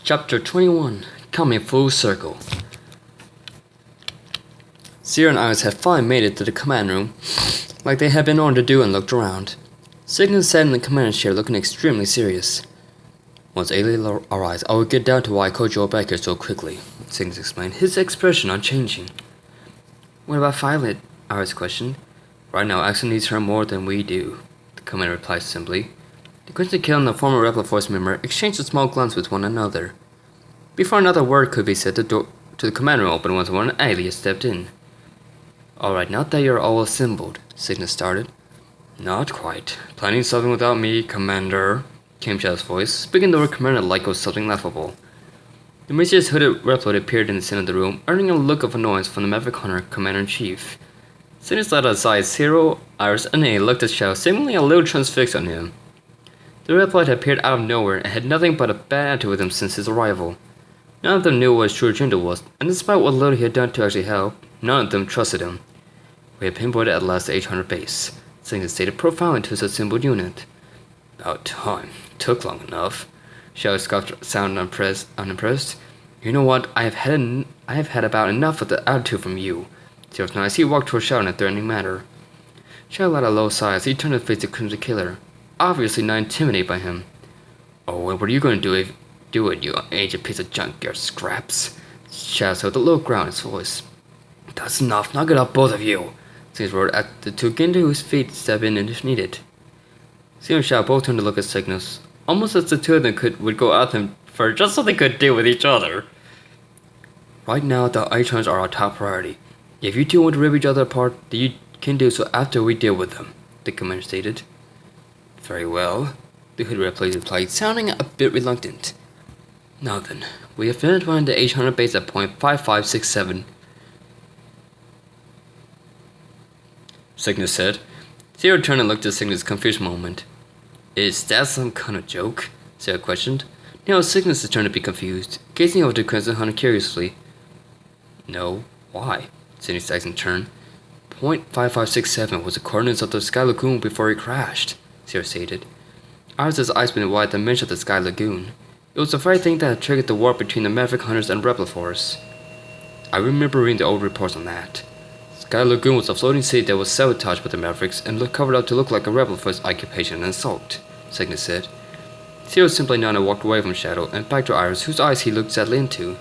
Chapter 21 Coming Full Circle. Sierra and Iris had finally made it to the command room, like they had been ordered to do, and looked around. Cygnus sat in the commander's chair looking extremely serious. Once Ayla arrives, I will get down to why I called you all back here so quickly, Cygnus explained, his expression unchanging. What about Violet? Iris questioned. Right now, Axel needs her more than we do, the commander replied simply. The Quincy Kill and the former Rebel Force member exchanged a small glance with one another. Before another word could be said, the door to the command room opened once more and Ayla stepped in. Alright, now that you're all assembled, Cygnus started. Not quite. Planning something without me, Commander, came Shadow's voice, speaking the word commander like it was something laughable. The mysterious hooded Reploid appeared in the center of the room, earning a look of annoyance from the Maverick Hunter, Commander-in-Chief. Cygnus let aside Zero, Iris, and A looked at Shadow, seemingly a little transfixed on him. The Reploid had appeared out of nowhere and had nothing but a bad attitude with him since his arrival. None of them knew what his true agenda was, and despite what little he had done to actually help, none of them trusted him. We had pinpointed at last the 800 base, Cygnus stated profoundly to his assembled unit. About time. Took long enough. Shadow scoffed, sounded unimpressed. You know what? I have had about enough of the attitude from you. Zero's now as he walked toward Shadow in a threatening manner. Shadow let a low sigh as he turned to face the Crimson Killer, obviously not intimidated by him. Oh, and what are you going to do if do it, you ancient piece of junk, your scraps? Shadow said with a low growl in his voice. That's enough. Knock it up, both of you. Cygnus roared at the two again to his feet, step in if needed. Zero and Shadow both turned to look at Cygnus, almost as the two of them would go at them for just so they could deal with each other. Right now, the Itrons are our top priority. If you two want to rip each other apart, then you can do so after we deal with them, the commander stated. Very well, the hood replied, sounding a bit reluctant. Now then, we have finished running the 800 base at point 5567. Cygnus said. Zero turned and looked at Cygnus' confused moment. Is that some kind of joke? Zero questioned. Now Cygnus' turn to be confused, gazing over to Crimson Hunter curiously. No, why? Cygnus asked in turn. Point 5567 was the coordinates of the Sky Lagoon before it crashed, Zero stated. Iris' eyes went wide at the mention of the Sky Lagoon. It was the very thing that had triggered the war between the Maverick Hunters and Rebel Force. I remember reading the old reports on that. Sky Lagoon was a floating city that was sabotaged by the Mavericks and covered up to look like a Rebel Force occupation and assault, Cygnus said. Zero simply nodded and walked away from Shadow and back to Iris, whose eyes he looked sadly into.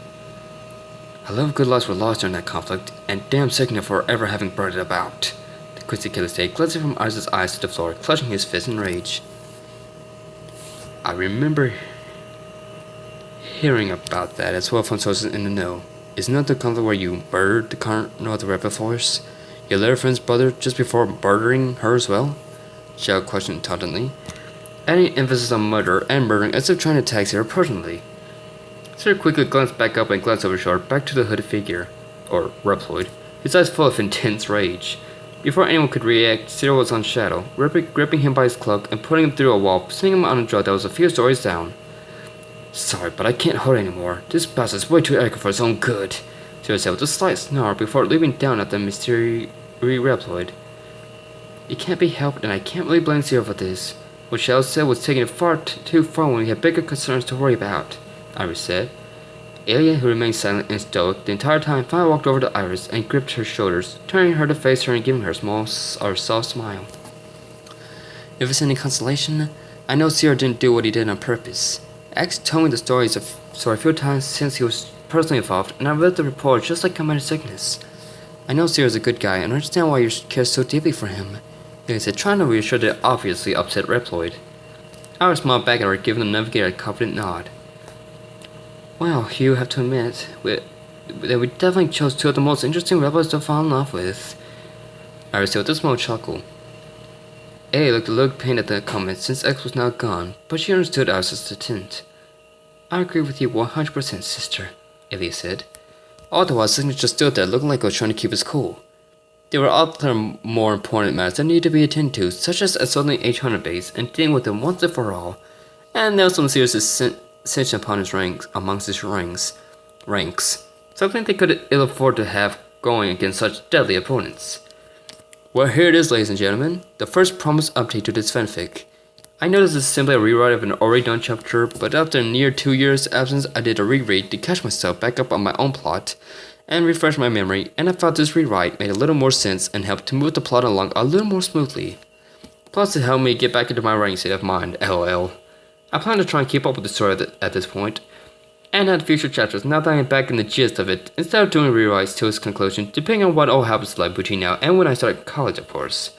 A lot of good lives were lost during that conflict, and damn Cygnus for ever having brought it about, the Quincy Killer said, glancing from Iris' eyes to the floor, clutching his fist in rage. I remember hearing about that as well from sources in the know. Isn't that the conflict where you murdered the colonel of the Rebel Force? Your little friend's brother just before murdering her as well? Shadow questioned tauntingly, adding emphasis on murder and murdering as if trying to tag Zero personally. Zero quickly glanced back up and glanced over his shoulder back to the hooded figure, or Reploid, his eyes full of intense rage. Before anyone could react, Zero was on Shadow, gripping him by his cloak and putting him through a wall, sending him on a drug that was a few stories down. Sorry, but I can't hold it anymore. This bastard's way too arrogant for his own good, Zero said with a slight snarl before leaping down at the mysterious Reploid. It can't be helped, and I can't really blame Zero for this. What Shadow said was taking it far too far when we had bigger concerns to worry about, Iris said. Ayla, who remained silent and stoic the entire time, finally walked over to Iris and gripped her shoulders, turning her to face her and giving her a soft smile. If it's any consolation, I know Zero didn't do what he did on purpose. X told me the story a few times since he was personally involved, and I read the report just like Commander Cygnus. I know Zero's a good guy and understand why you care so deeply for him, he said, trying to reassure the obviously upset Reploid. Iris smiled back at her, giving the navigator a confident nod. Well, you have to admit that we definitely chose two of the most interesting rebels to fall in love with. Iris said with a small chuckle. A looked a little pained at the comment since X was now gone, but she understood Iris' intent. I agree with you 100%, sister, Ayla said. All the while, Cygnus just stood there looking like he was trying to keep his cool. There were other more important matters that needed to be attended to, such as assaulting the 800 base and dealing with them once and for all, and there was some serious dissension upon his amongst his ranks, something they could ill afford to have going against such deadly opponents. Well, here it is, ladies and gentlemen, the first promised update to this fanfic. I know this is simply a rewrite of an already done chapter, but after a near 2 years absence, I did a reread to catch myself back up on my own plot and refresh my memory, and I felt this rewrite made a little more sense and helped to move the plot along a little more smoothly. Plus, it helped me get back into my writing state of mind, lol. I plan to try and keep up with the story at this point, and add future chapters now that I'm back in the gist of it, instead of doing rewrites to its conclusion, depending on what all happens to life between now and when I start college, of course.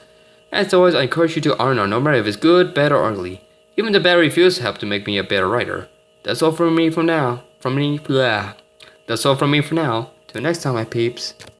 As always, I encourage you to R&R no matter if it's good, bad, or ugly. Even the bad reviews help to make me a better writer. That's all from me for now. That's all from me for now. Till next time, my peeps.